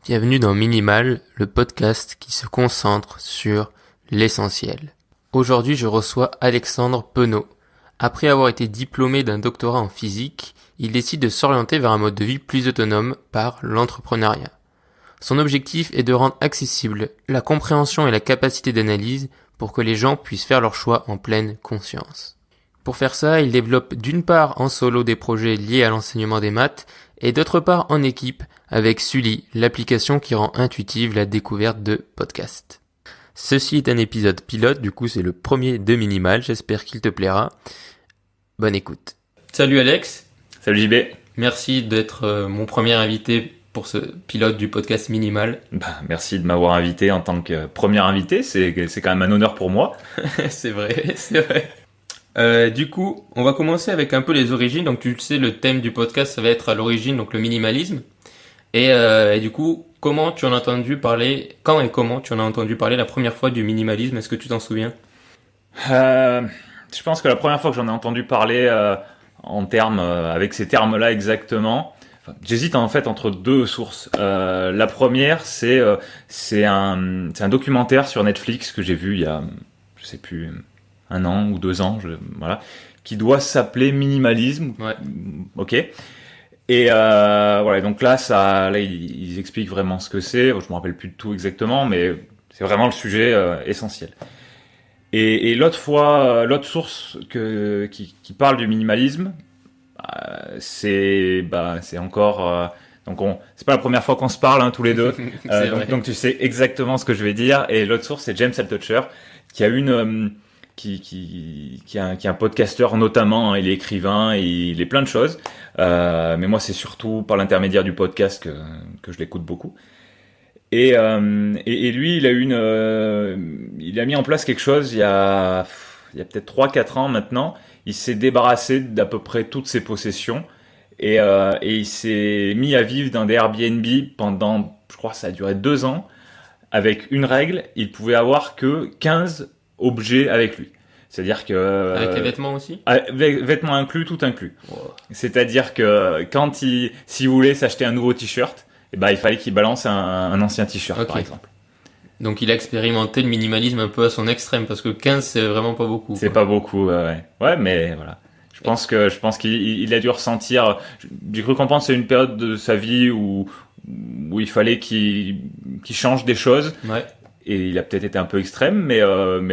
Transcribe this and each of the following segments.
Bienvenue dans Minimal, le podcast qui se concentre sur l'essentiel. Aujourd'hui, je reçois Alexandre Penaud. Après avoir été diplômé d'un doctorat en physique, il décide de s'orienter vers un mode de vie plus autonome par l'entrepreneuriat. Son objectif est de rendre accessible la compréhension et la capacité d'analyse pour que les gens puissent faire leurs choix en pleine conscience. Pour faire ça, il développe d'une part en solo des projets liés à l'enseignement des maths et d'autre part en équipe avec Sully, l'application qui rend intuitive la découverte de podcasts. Ceci est un épisode pilote, du coup c'est le premier de Minimal, j'espère qu'il te plaira. Bonne écoute. Salut Alex. Salut JB. Merci d'être mon premier invité pour ce pilote du podcast Minimal. Merci de m'avoir invité en tant que premier invité, c'est quand même un honneur pour moi. C'est vrai. Du coup, on va commencer avec un peu les origines. Donc tu le sais, le thème du podcast, ça va être à l'origine, donc le minimalisme. Et du coup, quand et comment tu en as entendu parler la première fois du minimalisme? Est-ce que tu t'en souviens? Je pense que la première fois que j'en ai entendu parler en termes avec ces termes-là exactement, j'hésite en fait entre deux sources. La première, c'est un documentaire sur Netflix que j'ai vu il y a, je sais plus, 1 an ou 2 ans, qui doit s'appeler Minimalisme. Ouais. Ok. Et voilà, donc là ils expliquent vraiment ce que c'est. Je me rappelle plus de tout exactement, mais c'est vraiment le sujet essentiel. Et l'autre source qui parle du minimalisme, c'est encore c'est pas la première fois qu'on se parle tous les deux. Donc tu sais exactement ce que je vais dire. Et l'autre source, c'est James Altucher, qui a qui est un podcasteur notamment, il est écrivain, il est plein de choses. Mais moi, c'est surtout par l'intermédiaire du podcast que je l'écoute beaucoup. Et lui, il a mis en place quelque chose il y a peut-être 3-4 ans maintenant. Il s'est débarrassé d'à peu près toutes ses possessions et il s'est mis à vivre dans des Airbnb pendant, je crois, ça a duré 2 ans, avec une règle: il pouvait avoir que 15 objets avec lui. C'est-à-dire que avec les vêtements aussi, vêtements inclus, tout inclus. Wow. C'est-à-dire que s'il voulait s'acheter un nouveau t-shirt, il fallait qu'il balance un ancien t-shirt, okay, par exemple. Donc il a expérimenté le minimalisme un peu à son extrême, parce que 15 c'est vraiment pas beaucoup. C'est pas beaucoup, ouais. Ouais, mais voilà. Je pense qu'il a dû ressentir. J'ai cru comprendre que c'est une période de sa vie où il fallait qu'il change des choses. Ouais. Et il a peut-être été un peu extrême, mais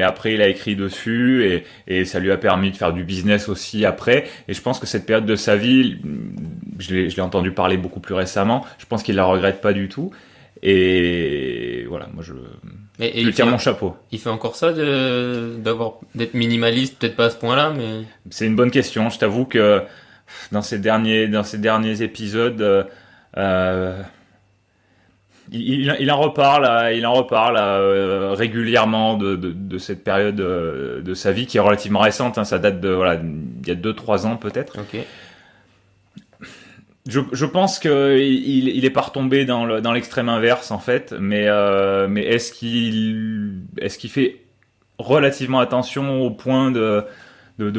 après il a écrit dessus et ça lui a permis de faire du business aussi après. Et je pense que cette période de sa vie, je l'ai entendu parler beaucoup plus récemment. Je pense qu'il la regrette pas du tout. Et voilà, moi je lui tire mon chapeau. Il fait encore ça d'être minimaliste, peut-être pas à ce point-là, mais c'est une bonne question. Je t'avoue que dans ces derniers épisodes. Il en reparle régulièrement de cette période de sa vie qui est relativement récente, ça date il y a 2-3 ans peut-être. Okay. Je pense que il est pas retombé dans l'extrême inverse en fait, mais est-ce qu'il fait relativement attention au point de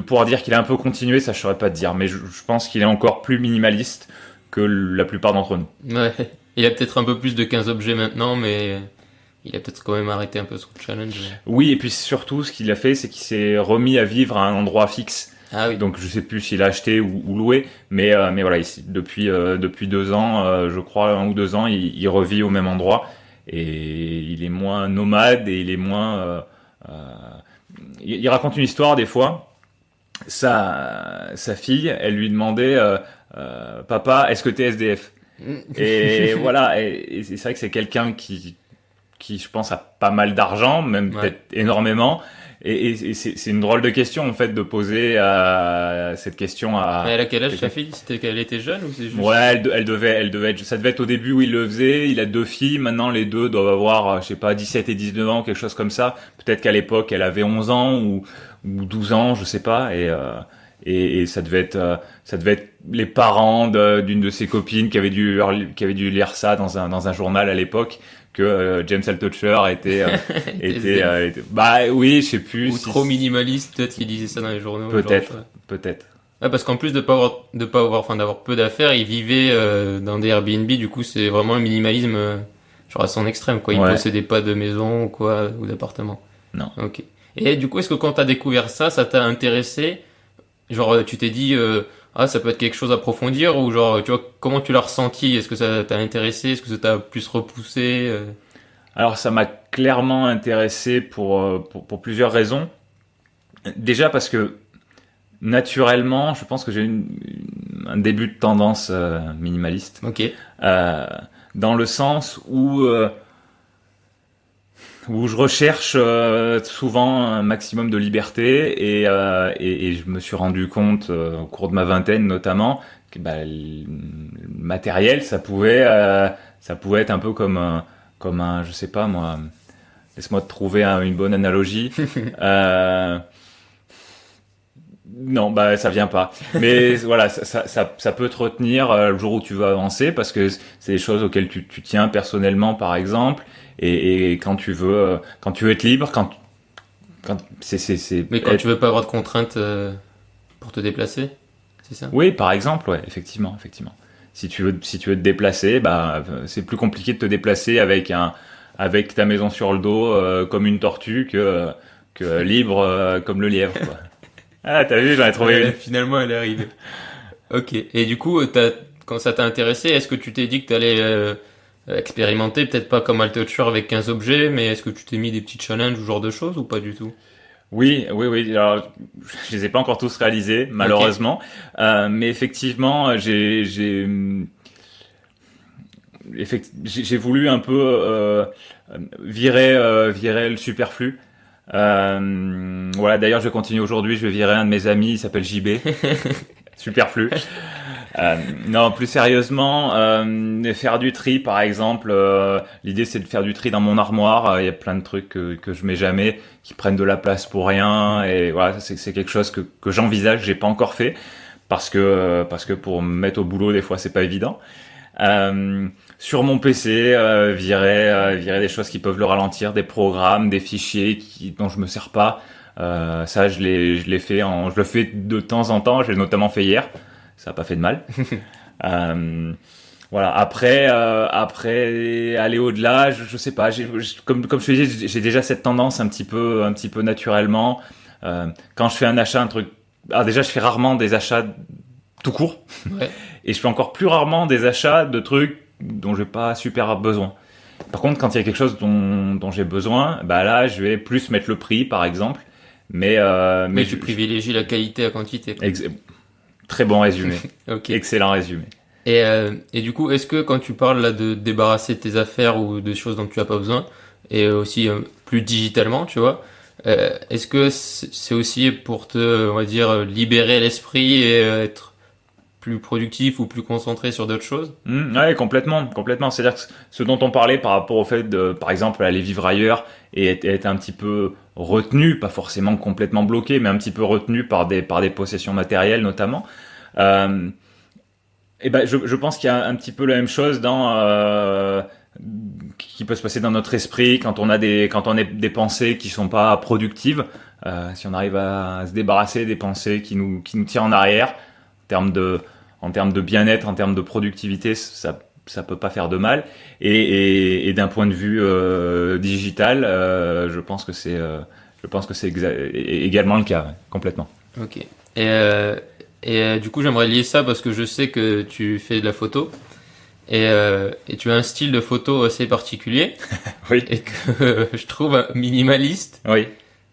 pouvoir dire qu'il a un peu continué, ça je saurais pas te dire, mais je pense qu'il est encore plus minimaliste que la plupart d'entre nous. Ouais. Il a peut-être un peu plus de 15 objets maintenant, mais il a peut-être quand même arrêté un peu son challenge. Oui, et puis surtout, ce qu'il a fait, c'est qu'il s'est remis à vivre à un endroit fixe. Ah oui. Donc je sais plus s'il a acheté ou loué, mais voilà, depuis 2 ans, je crois 1 ou 2 ans, il revit au même endroit et il est moins nomade et il est moins. Il raconte une histoire des fois. Sa fille, elle lui demandait papa, est-ce que t'es SDF? Et voilà, et c'est vrai que c'est quelqu'un qui je pense a pas mal d'argent, même peut-être énormément, et c'est une drôle de question en fait de poser cette question à. Mais elle a quel âge sa fille? C'était qu'elle était jeune ou c'est juste? Ouais, elle devait être, ça devait être au début où il le faisait. Il a 2 filles, maintenant les 2 doivent avoir, je sais pas, 17 et 19 ans, quelque chose comme ça. Peut-être qu'à l'époque elle avait 11 ans ou 12 ans, je sais pas, et ça devait être les parents d'une de ses copines qui avait dû lire ça dans un journal à l'époque, que James Altucher était oui, je sais plus, ou trop minimaliste, peut-être qu'il disait ça dans les journaux. Peut-être. Ouais, parce qu'en plus d'avoir peu d'affaires, il vivait dans des Airbnb, du coup c'est vraiment le minimalisme genre à son extrême, quoi. Il possédait pas de maison ou quoi, ou d'appartement. Non. Ok. Et du coup, est-ce que quand t'as découvert ça, ça t'a intéressé? Genre, tu t'es dit, ça peut être quelque chose à approfondir, ou genre, tu vois, comment tu l'as ressenti? Est-ce que ça t'a intéressé? Est-ce que ça t'a plus repoussé? Alors, ça m'a clairement intéressé pour plusieurs raisons. Déjà parce que, naturellement, je pense que j'ai un début de tendance minimaliste. Ok. Dans le sens où je recherche souvent un maximum de liberté et je me suis rendu compte au cours de ma vingtaine notamment que le matériel ça pouvait être un peu comme un je sais pas moi, laisse-moi te trouver une bonne analogie. Non, ça vient pas. Mais voilà, ça peut te retenir le jour où tu veux avancer parce que c'est des choses auxquelles tu tiens personnellement, par exemple. Et quand tu veux être libre, Mais quand tu veux pas avoir de contraintes pour te déplacer, c'est ça? Oui, par exemple, ouais, effectivement. Si tu veux te déplacer, c'est plus compliqué de te déplacer avec ta maison sur le dos comme une tortue que libre comme le lièvre, quoi. Ah, t'as vu, j'en ai trouvé une. Finalement, elle est arrivée. Ok. Et du coup, quand ça t'a intéressé, est-ce que tu t'es dit que t'allais expérimenter, peut-être pas comme Altucher avec 15 objets, mais est-ce que tu t'es mis des petits challenges ou ce genre de choses ou pas du tout? Oui. Alors, je les ai pas encore tous réalisés, malheureusement. Okay. Mais effectivement, j'ai voulu un peu virer le superflu. Voilà, d'ailleurs, je continue aujourd'hui. Je vais virer un de mes amis. Il s'appelle JB. Superflu. Non, plus sérieusement, faire du tri, par exemple. L'idée, c'est de faire du tri dans mon armoire. Il y a plein de trucs que je mets jamais, qui prennent de la place pour rien. Et voilà, c'est quelque chose que j'envisage. J'ai pas encore fait parce que pour me mettre au boulot, des fois, c'est pas évident. Sur mon PC, virer des choses qui peuvent le ralentir, des programmes, des fichiers dont je me sers pas. Ça, je l'ai fait je le fais de temps en temps. Je l'ai notamment fait hier. Ça a pas fait de mal. Voilà. Après, aller au-delà, je sais pas. Comme je te disais, j'ai déjà cette tendance un petit peu naturellement. Quand je fais un achat, un truc. Alors déjà, je fais rarement des achats tout court. Ouais. Et je fais encore plus rarement des achats de trucs dont j'ai pas super besoin. Par contre, quand il y a quelque chose dont j'ai besoin, là, je vais plus mettre le prix, par exemple. Mais tu privilégies la qualité à quantité. Très bon résumé. Okay. Excellent résumé. Et du coup, est-ce que quand tu parles là de débarrasser tes affaires ou de choses dont tu as pas besoin, et aussi plus digitalement, tu vois, est-ce que c'est aussi pour te, on va dire, libérer l'esprit et être plus productif ou plus concentré sur d'autres choses? Ouais, complètement. C'est-à-dire que ce dont on parlait par rapport au fait de, par exemple, aller vivre ailleurs et être un petit peu retenu, pas forcément complètement bloqué, mais un petit peu retenu par des possessions matérielles notamment. Je pense qu'il y a un petit peu la même chose qui peut se passer dans notre esprit quand on a des pensées qui sont pas productives. Si on arrive à se débarrasser des pensées qui nous tirent en arrière, en termes de bien-être, en termes de productivité, ça peut pas faire de mal. Et d'un point de vue digital, je pense que c'est également le cas, ouais, complètement. Ok. Et du coup, j'aimerais lier ça parce que je sais que tu fais de la photo et tu as un style de photo assez particulier. Oui. Et que je trouve minimaliste. Oui.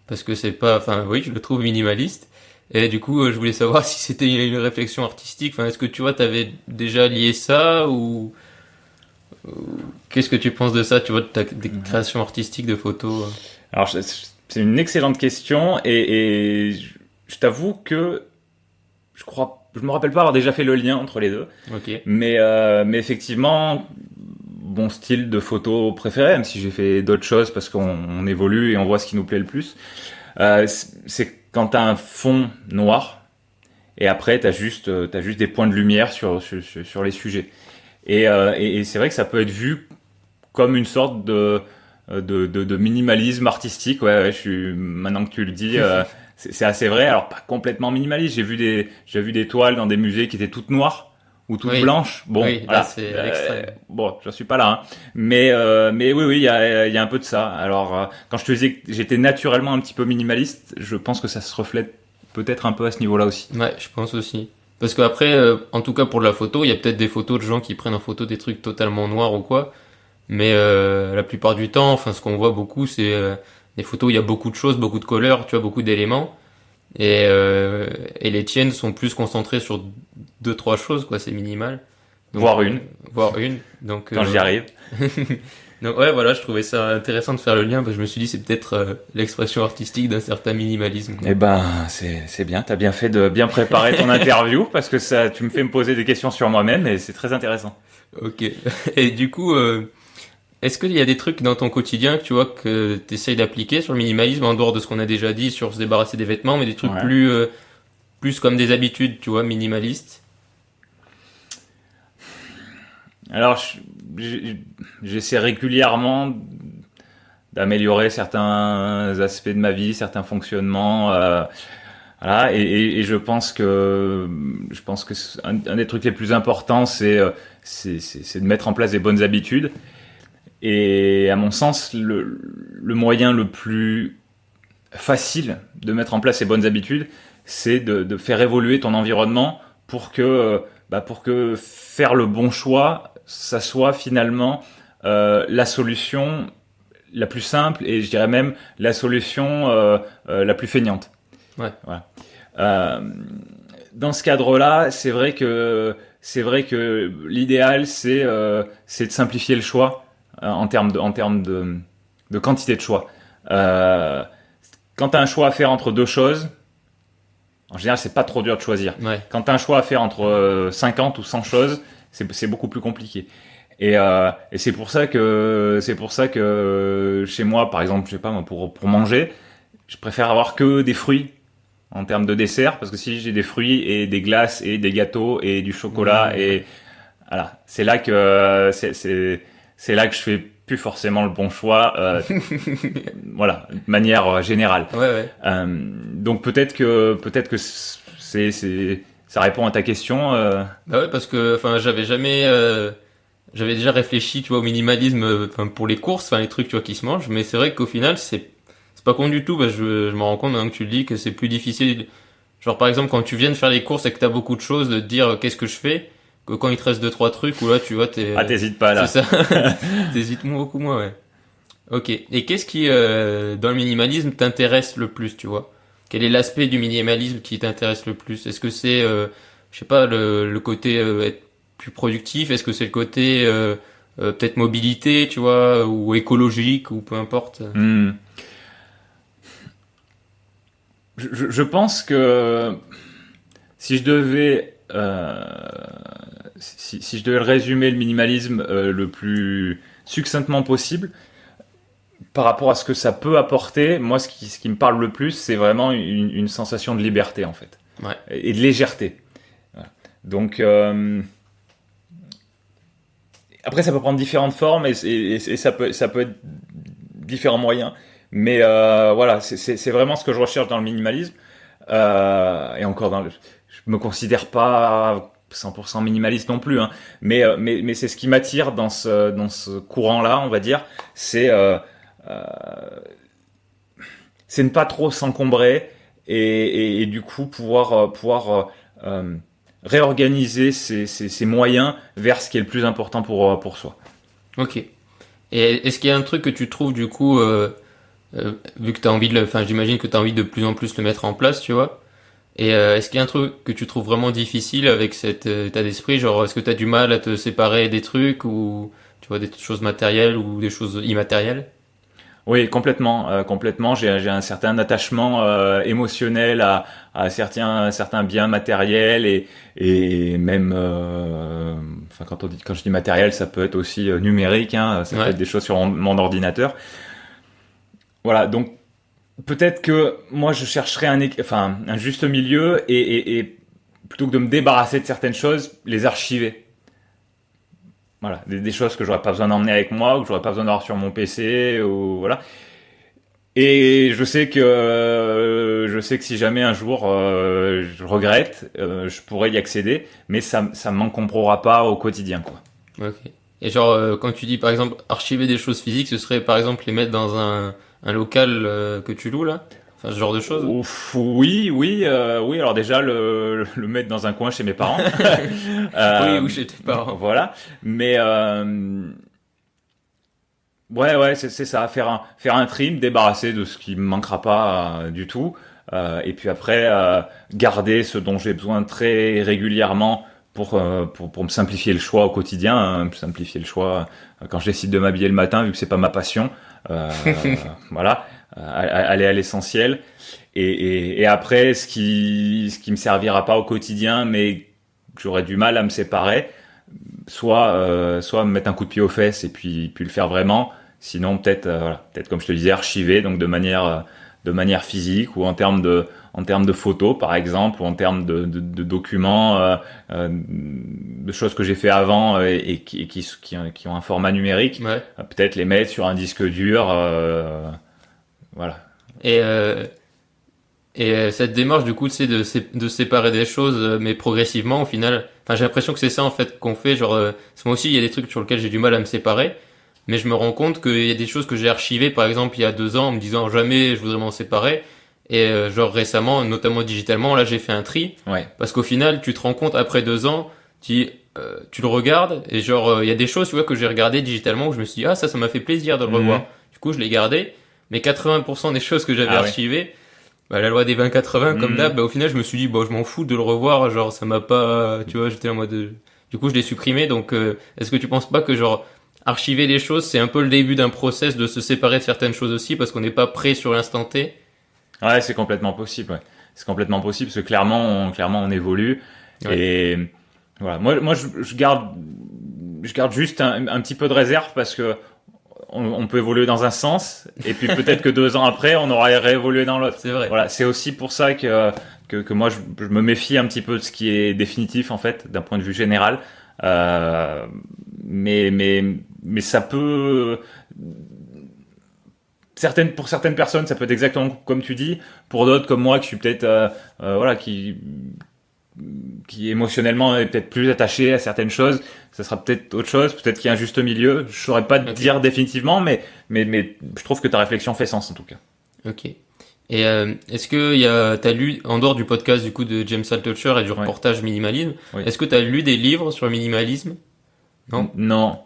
Parce que c'est pas, enfin oui, je le trouve minimaliste. Et du coup, je voulais savoir si c'était une réflexion artistique. Enfin, est-ce que tu vois, t'avais déjà lié ça ou qu'est-ce que tu penses de ça, tu vois, de des créations artistiques de photos? Alors, c'est une excellente question et je t'avoue que je me rappelle pas avoir déjà fait le lien entre les deux. Ok. Mais effectivement, mon style de photo préféré, même si j'ai fait d'autres choses parce qu'on évolue et on voit ce qui nous plaît le plus, c'est quand t'as un fond noir et après t'as juste des points de lumière sur les sujets. Et c'est vrai que ça peut être vu comme une sorte de minimalisme artistique. Ouais, maintenant que tu le dis, c'est assez vrai. Alors pas complètement minimaliste. J'ai vu des toiles dans des musées qui étaient toutes noires ou toute blanche. Bon, oui, voilà. Là, c'est à l'extrême. Bon, j'en suis pas là, hein. Mais oui, il y a un peu de ça. Alors, quand je te disais que j'étais naturellement un petit peu minimaliste, je pense que ça se reflète peut-être un peu à ce niveau-là aussi. Ouais, je pense aussi. Parce qu'après, en tout cas pour la photo, il y a peut-être des photos de gens qui prennent en photo des trucs totalement noirs ou quoi. Mais la plupart du temps, enfin, ce qu'on voit beaucoup, c'est des photos où il y a beaucoup de choses, beaucoup de couleurs, tu vois, beaucoup d'éléments. Et les tiennes sont plus concentrées sur deux, trois choses, quoi, c'est minimal. Donc, Voire une. Voire une. Donc, Quand j'y arrive. Donc ouais, voilà, je trouvais ça intéressant de faire le lien, parce que je me suis dit, c'est peut-être l'expression artistique d'un certain minimalisme, quoi. Eh ben, c'est bien. T'as bien fait de bien préparer ton interview, parce que ça, tu me fais me poser des questions sur moi-même, et c'est très intéressant. Ok. Et du coup, est-ce qu'il y a des trucs dans ton quotidien que tu vois que tu essayes d'appliquer sur le minimalisme, en dehors de ce qu'on a déjà dit sur se débarrasser des vêtements, mais des trucs plus comme des habitudes, tu vois, minimalistes? Alors, j'essaie régulièrement d'améliorer certains aspects de ma vie, certains fonctionnements, voilà. Et je pense que un des trucs les plus importants, c'est de mettre en place des bonnes habitudes. Et à mon sens, le moyen le plus facile de mettre en place ces bonnes habitudes, c'est de faire évoluer ton environnement pour que faire le bon choix, ça soit finalement la solution la plus simple, et je dirais même la solution la plus feignante. Ouais. Voilà. Dans ce cadre-là, c'est vrai que l'idéal, c'est de simplifier le choix en termes de quantité de choix. Quand tu as un choix à faire entre deux choses, en général, c'est pas trop dur de choisir. Ouais. Quand tu as un choix à faire entre 50 ou 100 choses, c'est beaucoup plus compliqué. Et c'est pour ça que chez moi, par exemple, je sais pas, moi, pour manger, je préfère avoir que des fruits en termes de dessert, parce que si j'ai des fruits et des glaces et des gâteaux et du chocolat, et voilà, c'est là que je fais plus forcément le bon choix, voilà, de manière générale. Ouais. Donc peut-être que ça répond à ta question. Bah ouais, parce que enfin j'avais déjà réfléchi, tu vois, au minimalisme, enfin pour les courses, enfin les trucs, tu vois, qui se mangent, mais c'est vrai qu'au final c'est pas con du tout, parce que je me rends compte maintenant que tu le dis, que c'est plus difficile. Genre par exemple, quand tu viens de faire les courses et que t'as beaucoup de choses, de te dire qu'est-ce que je fais, que quand il te reste deux trois trucs, où là tu vois t'hésites pas là. C'est ça. T'hésites beaucoup moins, ouais. Ok. Et qu'est-ce qui dans le minimalisme t'intéresse le plus, tu vois? Quel est l'aspect du minimalisme qui t'intéresse le plus? Est-ce que c'est je sais pas, le côté être plus productif? Est-ce que c'est le côté peut-être mobilité, tu vois, ou écologique, ou peu importe? Je pense que si je devais si je devais résumer le minimalisme le plus succinctement possible, par rapport à ce que ça peut apporter, moi ce qui me parle le plus, c'est vraiment une sensation de liberté, en fait. Ouais. Et de légèreté. Voilà. Donc après, ça peut prendre différentes formes, et ça peut être différents moyens. Mais voilà, c'est vraiment ce que je recherche dans le minimalisme. Et encore, je me considère pas 100% minimaliste non plus, hein. Mais c'est ce qui m'attire dans ce courant-là, on va dire. C'est ne pas trop s'encombrer, et du coup pouvoir réorganiser ses moyens vers ce qui est le plus important pour soi. Ok. Et est-ce qu'il y a un truc que tu trouves, du coup, vu que t'as envie enfin, j'imagine que t'as envie de plus en plus le mettre en place, tu vois. Et est-ce qu'il y a un truc que tu trouves vraiment difficile avec cet état d'esprit? Genre, est-ce que t'as du mal à te séparer des trucs, ou tu vois, des choses matérielles ou des choses immatérielles? Oui, complètement, complètement. J'ai un certain attachement émotionnel à certains biens matériels, et même, enfin, quand je dis matériel, ça peut être aussi numérique, hein. Ça peut être des choses sur mon ordinateur. Voilà, donc peut-être que moi je chercherais un juste milieu, et plutôt que de me débarrasser de certaines choses, les archiver. Voilà, des choses que j'aurais pas besoin d'emmener avec moi, ou que j'aurais pas besoin d'avoir sur mon PC, ou voilà. Et je sais que je sais que si jamais un jour je regrette, je pourrais y accéder, mais ça m'encombrera pas au quotidien, quoi. Ok. Et genre, quand tu dis par exemple archiver des choses physiques, ce serait par exemple les mettre dans un local que tu loues là? Enfin, ce genre de choses? Ouf, oui. Alors déjà le mettre dans un coin chez mes parents. Oui, ou chez tes parents. Voilà. Mais ouais, c'est ça. Faire un tri, me débarrasser de ce qui me manquera pas du tout. Et puis après, garder ce dont j'ai besoin très régulièrement pour me simplifier le choix au quotidien, hein, me simplifier le choix quand je décide de m'habiller le matin, vu que c'est pas ma passion. Voilà, aller à l'essentiel. Et après, ce qui me servira pas au quotidien, mais que j'aurais du mal à me séparer, soit me mettre un coup de pied aux fesses et puis le faire vraiment. Sinon, peut-être comme je te disais, archiver, donc de manière physique ou en termes de photos par exemple, ou en termes de documents, de choses que j'ai fait avant et qui ont un format numérique. Ouais. Peut-être les mettre sur un disque dur, voilà. Et cette démarche du coup, c'est de séparer des choses, mais progressivement au final. Enfin, j'ai l'impression que c'est ça en fait qu'on fait. Genre, moi aussi, il y a des trucs sur lesquels j'ai du mal à me séparer. Mais je me rends compte qu'il y a des choses que j'ai archivées, par exemple, il y a 2 ans, en me disant jamais je voudrais m'en séparer. Et genre récemment, notamment digitalement, là j'ai fait un tri. Ouais. Parce qu'au final, tu te rends compte après 2 ans, tu le regardes et genre il y a des choses tu vois que j'ai regardées digitalement où je me suis dit ça m'a fait plaisir de le revoir. Du coup, je l'ai gardé. Mais 80% des choses que j'avais archivées, la loi des 20-80 comme d'hab, au final je me suis dit je m'en fous de le revoir. Genre ça m'a pas, tu vois, j'étais en mode. Du coup, je l'ai supprimé. Donc est-ce que tu penses pas que genre archiver les choses, c'est un peu le début d'un process de se séparer de certaines choses aussi parce qu'on n'est pas prêt sur l'instant T. Ouais, c'est complètement possible. Ouais. C'est complètement possible parce que clairement on évolue. Ouais. Et voilà. Moi, je garde juste un petit peu de réserve parce que on peut évoluer dans un sens et puis peut-être que 2 ans après, on aura réévolué dans l'autre. C'est vrai. Voilà. C'est aussi pour ça que moi je me méfie un petit peu de ce qui est définitif en fait, d'un point de vue général. Mais ça peut pour certaines personnes ça peut être exactement comme tu dis, pour d'autres comme moi qui suis peut-être qui émotionnellement est peut-être plus attaché à certaines choses, ça sera peut-être autre chose, peut-être qu'il y a un juste milieu, je saurais pas te dire définitivement, mais je trouve que ta réflexion fait sens en tout cas. Ok. Et est-ce que t'as lu, en dehors du podcast du coup de James Altucher et du reportage minimalisme, est-ce que t'as lu des livres sur le minimalisme? Non,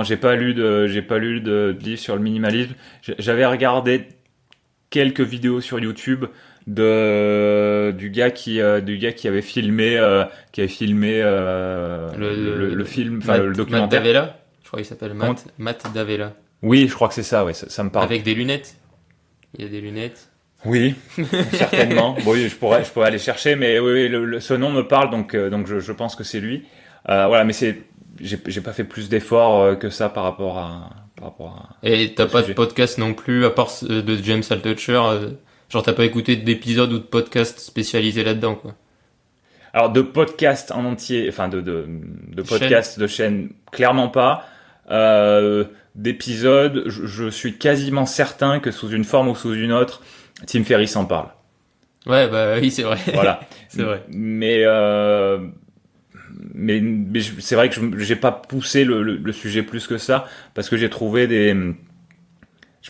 j'ai pas lu de livre sur le minimalisme. J'avais regardé quelques vidéos sur YouTube du gars qui avait filmé le film, enfin le documentaire. Matt Davella, je crois qu'il s'appelle Matt Davella. Oui, je crois que c'est ça, ouais, ça me parle. Avec des lunettes. Il y a des lunettes. Oui, certainement. Bon, oui, je pourrais aller chercher, mais oui, ce nom me parle, donc je pense que c'est lui. Voilà, mais j'ai pas fait plus d'efforts que ça par rapport à. Et t'as pas de podcast non plus à part de James Altucher, genre t'as pas écouté d'épisodes ou de podcasts spécialisés là-dedans quoi? Alors de podcasts en entier, enfin de podcasts de chaîne, clairement pas. D'épisodes, je suis quasiment certain que sous une forme ou sous une autre, Tim Ferriss en parle. Ouais, bah oui, c'est vrai. Voilà. C'est vrai. Mais c'est vrai que j'ai pas poussé le sujet plus que ça parce que je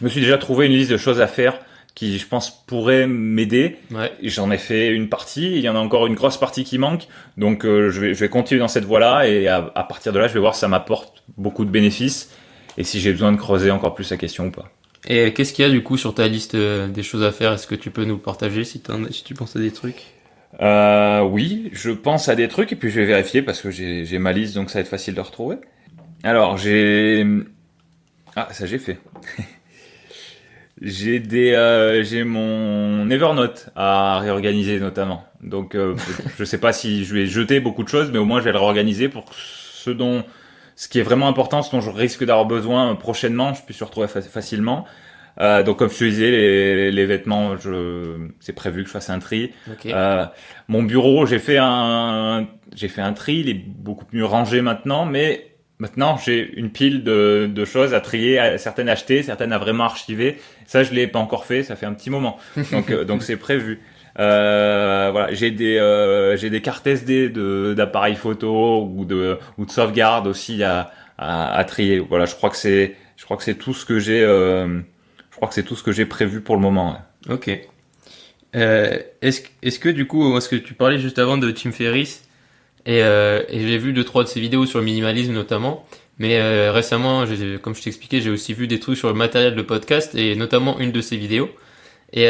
me suis déjà trouvé une liste de choses à faire qui je pense pourraient m'aider. Ouais. J'en ai fait une partie, il y en a encore une grosse partie qui manque, donc je vais continuer dans cette voie-là et à partir de là je vais voir si ça m'apporte beaucoup de bénéfices et si j'ai besoin de creuser encore plus la question ou pas. Et qu'est-ce qu'il y a du coup sur ta liste des choses à faire? Est-ce que tu peux nous partager si tu penses à des trucs? Oui, je pense à des trucs et puis je vais vérifier parce que j'ai ma liste donc ça va être facile de retrouver. Alors j'ai fait. J'ai mon Evernote à réorganiser notamment. Donc je sais pas si je vais jeter beaucoup de choses mais au moins je vais le réorganiser pour ce qui est vraiment important, ce dont je risque d'avoir besoin prochainement, je puisse le retrouver facilement. Donc comme je te disais, les vêtements, c'est prévu que je fasse un tri. Okay. Mon bureau, j'ai fait un tri, il est beaucoup mieux rangé maintenant, mais Maintenant, j'ai une pile de choses à trier, certaines achetées, certaines à vraiment archiver. Ça, je l'ai pas encore fait, ça fait un petit moment. Donc c'est prévu. Voilà, j'ai des cartes SD d'appareils photo ou de sauvegarde aussi à trier. Voilà, je crois que c'est tout ce que j'ai. Je crois que c'est tout ce que j'ai prévu pour le moment. Ouais. Ok. Est-ce que du coup, parce que tu parlais juste avant de Tim Ferriss, et j'ai vu 2-3 de ses vidéos sur le minimalisme notamment, mais récemment, comme je t'expliquais, j'ai aussi vu des trucs sur le matériel de podcast, et notamment une de ses vidéos, et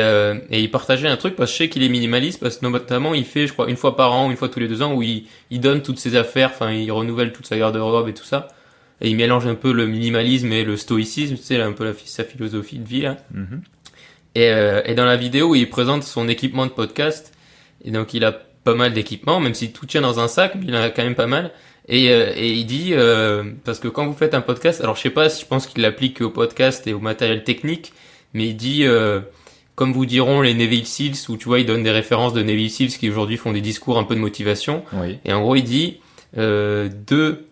il partageait un truc, parce que je sais qu'il est minimaliste, parce que notamment il fait, je crois, une fois par an, une fois tous les 2 ans, où il donne toutes ses affaires, enfin il renouvelle toute sa garde-robe et tout ça, et il mélange un peu le minimalisme et le stoïcisme, tu sais, un peu sa philosophie de vie là. Mm-hmm. Et dans la vidéo où il présente son équipement de podcast, et donc il a pas mal d'équipements, même si tout tient dans un sac, mais il en a quand même pas mal. Et il dit, parce que quand vous faites un podcast, alors je sais pas si je pense qu'il l'applique au podcast et au matériel technique, mais il dit, comme vous diront les Navy Seals, où tu vois, il donne des références de Navy Seals qui aujourd'hui font des discours un peu de motivation. Oui. Et en gros, il dit, deux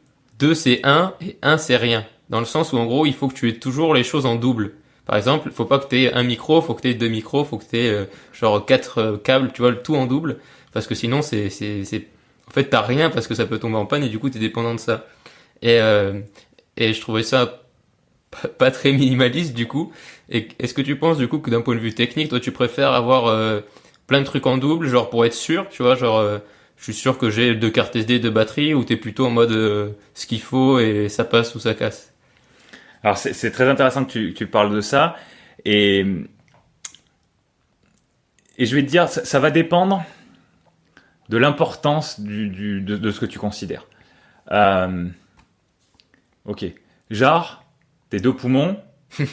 c'est un et un c'est rien. Dans le sens où en gros, il faut que tu aies toujours les choses en double. Par exemple, faut pas que tu aies un micro, faut que tu aies 2 micros, faut que tu aies genre 4 câbles, tu vois, le tout en double, parce que sinon c'est en fait t'as rien parce que ça peut tomber en panne et du coup t'es dépendant de ça. Et je trouvais ça pas très minimaliste du coup. Et est-ce que tu penses du coup que d'un point de vue technique, toi tu préfères avoir plein de trucs en double, genre pour être sûr, tu vois, genre je suis sûr que j'ai 2 cartes SD de batterie, ou t'es plutôt en mode ce qu'il faut et ça passe ou ça casse? Alors c'est très intéressant que tu parles de ça, et je vais te dire, ça va dépendre de l'importance de ce que tu considères. Ok, genre tes 2 poumons,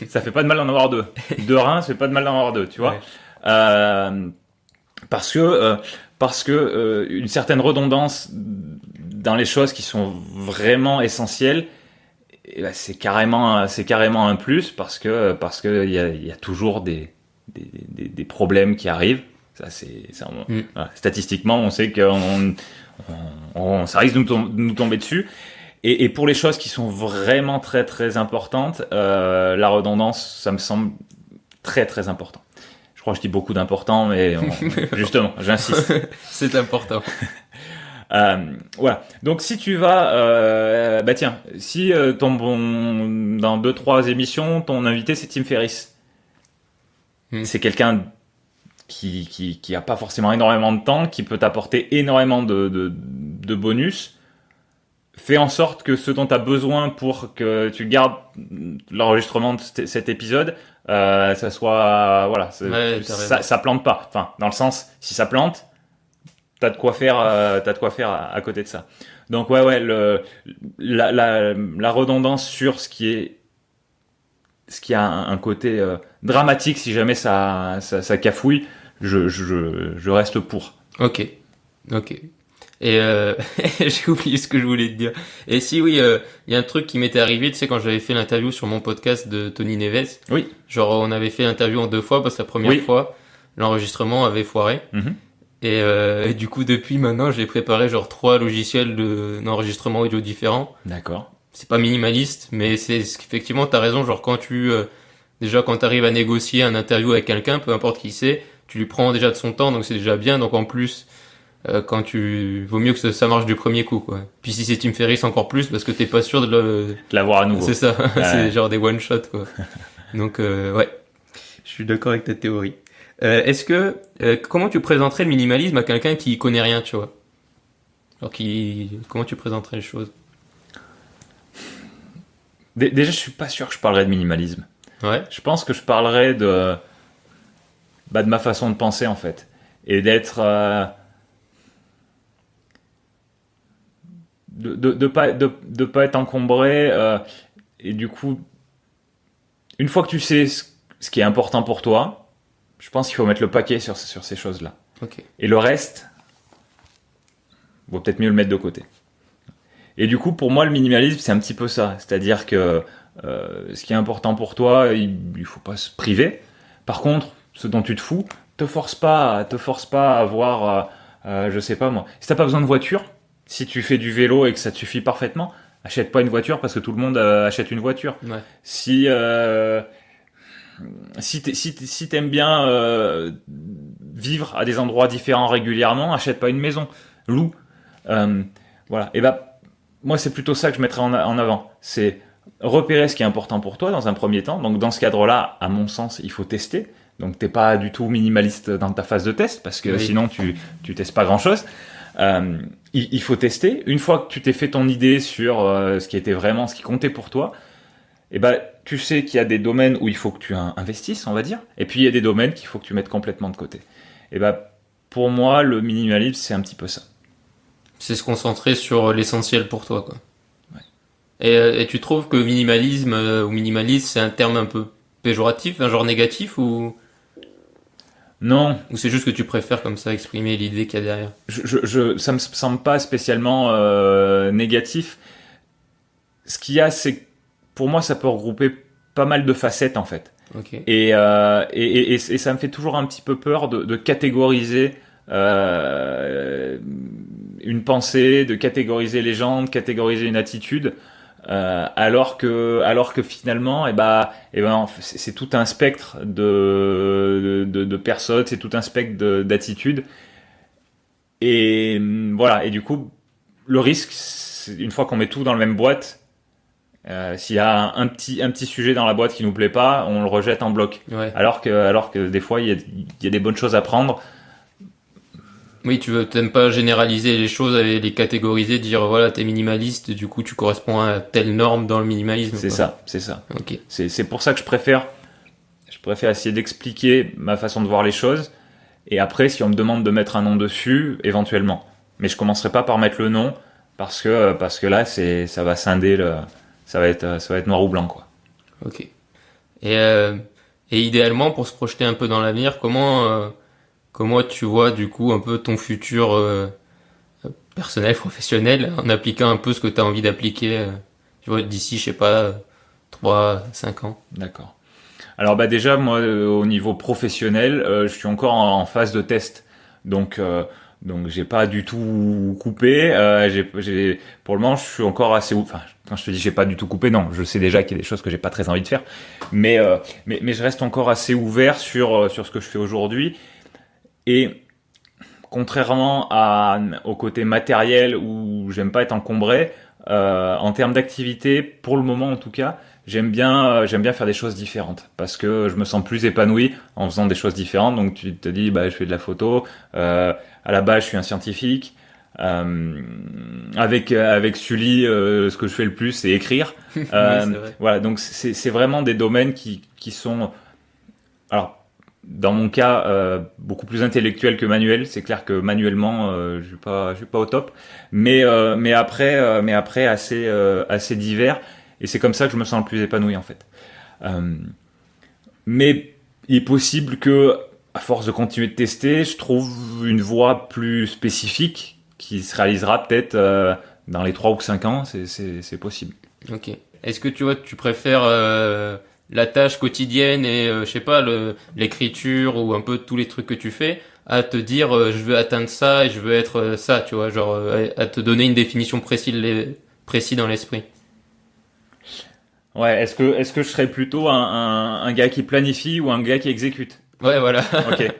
ça fait pas de mal d'en avoir 2. 2 reins, ça fait pas de mal d'en avoir 2, tu vois. Ouais. Parce que une certaine redondance dans les choses qui sont vraiment essentielles, et ben c'est carrément un plus, parce que il y a toujours des problèmes qui arrivent. Ça voilà. Statistiquement, on sait que ça risque de nous tomber dessus. Et pour les choses qui sont vraiment très très importantes, la redondance, ça me semble très très important. Je crois que je dis beaucoup d'important, mais justement, j'insiste. C'est important. Voilà. Donc si tu vas, tiens, si dans 2-3 émissions, ton invité c'est Tim Ferriss, c'est quelqu'un qui a pas forcément énormément de temps, qui peut t'apporter énormément de bonus. Fais en sorte que ce dont tu as besoin pour que tu gardes l'enregistrement de cet épisode, ça soit, voilà, ça plante pas. Enfin, dans le sens, si ça plante, t'as de quoi faire à côté de ça. Donc ouais, la redondance sur ce qui a un côté dramatique, si jamais ça cafouille, je reste pour. Ok. Et j'ai oublié ce que je voulais te dire. Et si oui, il y a un truc qui m'était arrivé, tu sais, quand j'avais fait l'interview sur mon podcast de Tony Neves. Oui. Genre, on avait fait l'interview en 2 fois parce que la première fois, l'enregistrement avait foiré. Mm-hmm. Et du coup, depuis maintenant, j'ai préparé genre 3 logiciels d'enregistrement audio différents. D'accord. C'est pas minimaliste, mais c'est effectivement, t'as raison. Genre, quand t'arrives à négocier un interview avec quelqu'un, peu importe qui c'est, tu lui prends déjà de son temps, donc c'est déjà bien. Donc en plus, vaut mieux que ça marche du premier coup, quoi. Puis si c'est Tim Ferriss, encore plus, parce que t'es pas sûr de l'avoir à nouveau. C'est ça. Ouais. C'est genre des one shot, quoi. Donc ouais. Je suis d'accord avec ta théorie. Comment tu présenterais le minimalisme à quelqu'un qui connaît rien, tu vois? Comment tu présenterais les choses? Déjà, je suis pas sûr que je parlerais de minimalisme. Ouais. Je pense que je parlerais de ma façon de penser, en fait. Et d'être, de pas être encombré, et du coup, une fois que tu sais ce qui est important pour toi, je pense qu'il faut mettre le paquet sur ces choses-là. Okay. Et le reste, vaut peut-être mieux le mettre de côté. Et du coup, pour moi, le minimalisme, c'est un petit peu ça. C'est-à-dire que ce qui est important pour toi, il faut pas se priver. Par contre, ce dont tu te fous, te force pas à avoir, je sais pas moi. Si t'as pas besoin de voiture, si tu fais du vélo et que ça te suffit parfaitement, achète pas une voiture parce que tout le monde achète une voiture. Ouais. Si t'aimes bien vivre à des endroits différents régulièrement, achète pas une maison, loue. Voilà. Et moi c'est plutôt ça que je mettrais en avant. C'est repérer ce qui est important pour toi dans un premier temps. Donc dans ce cadre-là, à mon sens, il faut tester. Donc t'es pas du tout minimaliste dans ta phase de test parce que sinon tu testes pas grand-chose. Il faut tester. Une fois que tu t'es fait ton idée sur ce qui était vraiment, ce qui comptait pour toi, et tu sais qu'il y a des domaines où il faut que tu investisses, on va dire, et puis il y a des domaines qu'il faut que tu mettes complètement de côté. Et pour moi, le minimalisme, c'est un petit peu ça. C'est se concentrer sur l'essentiel pour toi, quoi. Ouais. Et tu trouves que minimalisme ou minimaliste, c'est un terme un peu péjoratif, un genre négatif ou non. Ou c'est juste que tu préfères comme ça exprimer l'idée qu'il y a derrière? Ça me semble pas spécialement négatif. Ce qu'il y a, c'est que pour moi, ça peut regrouper pas mal de facettes en fait. Okay. Et ça me fait toujours un petit peu peur de catégoriser une pensée, de catégoriser les gens, de catégoriser une attitude. Alors que finalement, c'est tout un spectre de personnes, c'est tout un spectre d'attitudes. Et voilà. Et du coup, le risque, une fois qu'on met tout dans la même boîte, s'il y a un petit sujet dans la boîte qui nous plaît pas, on le rejette en bloc. Ouais. Alors que des fois, il y a des bonnes choses à prendre. Oui, t'aimes pas généraliser les choses et les catégoriser, dire voilà, t'es minimaliste, du coup tu corresponds à telle norme dans le minimalisme. C'est ça. Ok. C'est pour ça que je préfère essayer d'expliquer ma façon de voir les choses. Et après, si on me demande de mettre un nom dessus, éventuellement. Mais je commencerai pas par mettre le nom parce que là, ça va scinder ça va être noir ou blanc, quoi. Ok. Et idéalement, pour se projeter un peu dans l'avenir, comment tu vois du coup un peu ton futur personnel, professionnel, en appliquant un peu ce que tu as envie d'appliquer tu vois, d'ici, je sais pas, 3-5 ans? D'accord. Alors déjà, moi, au niveau professionnel, je suis encore en phase de test. Donc j'ai pas du tout coupé. Pour le moment, je suis encore assez... Enfin, quand je te dis j'ai pas du tout coupé, non, je sais déjà qu'il y a des choses que j'ai pas très envie de faire. Mais je reste encore assez ouvert sur ce que je fais aujourd'hui. Et contrairement au côté matériel où j'aime pas être encombré, en termes d'activité, pour le moment en tout cas, j'aime bien faire des choses différentes parce que je me sens plus épanoui en faisant des choses différentes. Donc tu te dis, je fais de la photo. À la base, je suis un scientifique. Avec Sully, ce que je fais le plus, c'est écrire. Oui, c'est vrai. Voilà, donc c'est vraiment des domaines qui sont, alors dans mon cas, beaucoup plus intellectuel que manuel. C'est clair que manuellement, je suis pas au top, mais après assez divers. Et c'est comme ça que je me sens le plus épanoui en fait. Mais il est possible que, à force de continuer de tester, je trouve une voie plus spécifique qui se réalisera peut-être dans les 3 ou 5 ans. C'est possible. Ok. Est-ce que tu préfères la tâche quotidienne et je sais pas l'écriture ou un peu tous les trucs que tu fais à te dire je veux atteindre ça et je veux être ça, tu vois, genre à te donner une définition précise dans l'esprit? Ouais, est-ce que je serais plutôt un gars qui planifie ou un gars qui exécute? Ouais, voilà. Ok.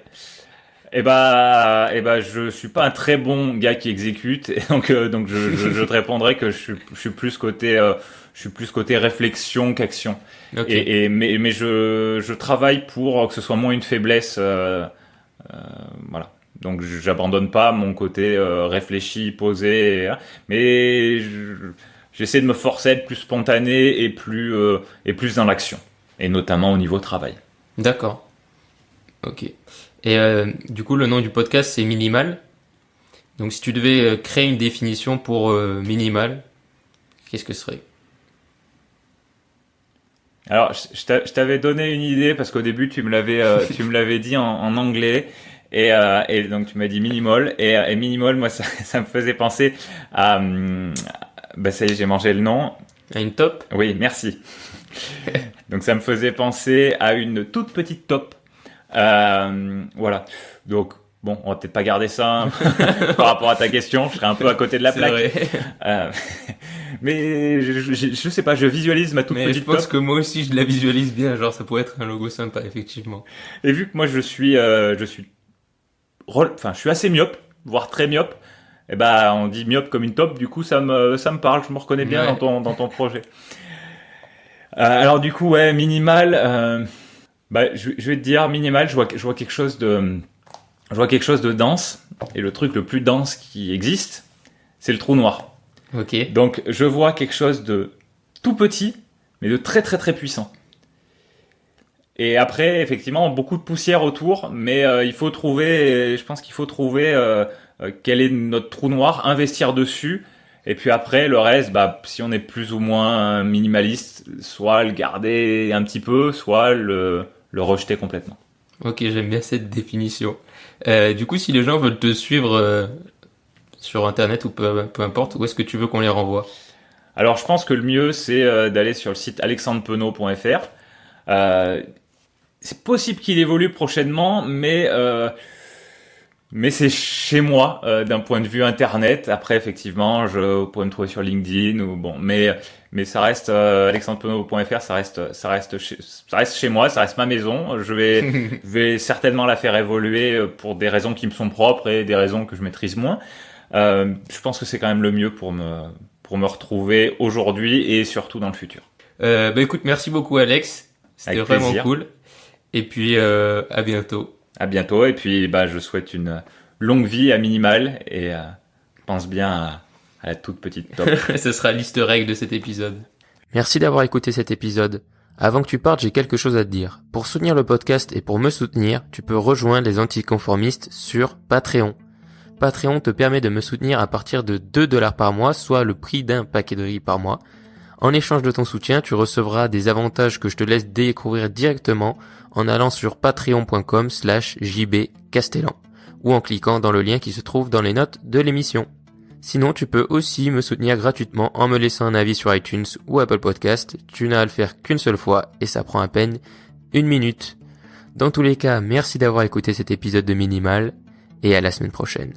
Je suis pas un très bon gars qui exécute, et donc je te répondrai que je suis plus côté réflexion qu'action. Okay. Mais je travaille pour que ce soit moins une faiblesse, voilà. Donc j'abandonne pas mon côté réfléchi, posé, mais j'essaie de me forcer à être plus spontané et plus dans l'action, et notamment au niveau travail. D'accord. Ok. Et du coup, le nom du podcast, c'est Minimal. Donc, si tu devais créer une définition pour minimal, qu'est-ce que ce serait? Alors, je t'avais donné une idée parce qu'au début, tu me l'avais dit en anglais. Et donc, tu m'as dit minimal. Et minimal, moi, ça me faisait penser à... ça y est, j'ai mangé le nom. À une top? Oui, merci. Donc, ça me faisait penser à une toute petite top. Voilà. Donc, Bon, on va peut-être pas garder ça hein, par rapport à ta question. Je serais un peu à côté de la plaque. Mais je sais pas, je visualise ma toute petite. Mais je pense que moi aussi je la visualise bien. Genre, ça pourrait être un logo sympa, effectivement. Et vu que moi je suis assez myope, voire très myope. Et on dit myope comme une taupe. Du coup, ça me parle. Je me reconnais bien dans ton projet. Alors du coup, ouais, minimal. Je vais te dire minimal. Je vois quelque chose de dense. Et le truc le plus dense qui existe, c'est le trou noir. Ok. Donc, je vois quelque chose de tout petit, mais de très très très puissant. Et après, effectivement, beaucoup de poussière autour, mais je pense qu'il faut trouver quel est notre trou noir, investir dessus. Et puis après, le reste, si on est plus ou moins minimaliste, soit le garder un petit peu, soit le rejeter complètement. Ok, j'aime bien cette définition. Du coup, si les gens veulent te suivre sur Internet ou peu importe, où est-ce que tu veux qu'on les renvoie? Alors, je pense que le mieux, c'est d'aller sur le site alexandrepenaud.fr. C'est possible qu'il évolue prochainement, mais c'est chez moi d'un point de vue internet. Après, effectivement, vous pourrez me trouver sur LinkedIn ou mais ça reste alexandrepenaud.fr, ça reste chez moi, ça reste ma maison. Je vais certainement la faire évoluer pour des raisons qui me sont propres et des raisons que je maîtrise moins. Je pense que c'est quand même le mieux pour me retrouver aujourd'hui et surtout dans le futur. Écoute, merci beaucoup Alex, c'était vraiment cool. Et puis à bientôt. À bientôt, et puis je souhaite une longue vie à Minimal et pense bien à la toute petite top. Ce sera l'easter egg de cet épisode. Merci d'avoir écouté cet épisode. Avant que tu partes, j'ai quelque chose à te dire. Pour soutenir le podcast et pour me soutenir, tu peux rejoindre les anticonformistes sur Patreon. Patreon te permet de me soutenir à partir de 2$ par mois, soit le prix d'un paquet de riz par mois. En échange de ton soutien, tu recevras des avantages que je te laisse découvrir directement en allant sur patreon.com/jbcastellan ou en cliquant dans le lien qui se trouve dans les notes de l'émission. Sinon, tu peux aussi me soutenir gratuitement en me laissant un avis sur iTunes ou Apple Podcast. Tu n'as à le faire qu'une seule fois et ça prend à peine 1 minute. Dans tous les cas, merci d'avoir écouté cet épisode de Minimal et à la semaine prochaine.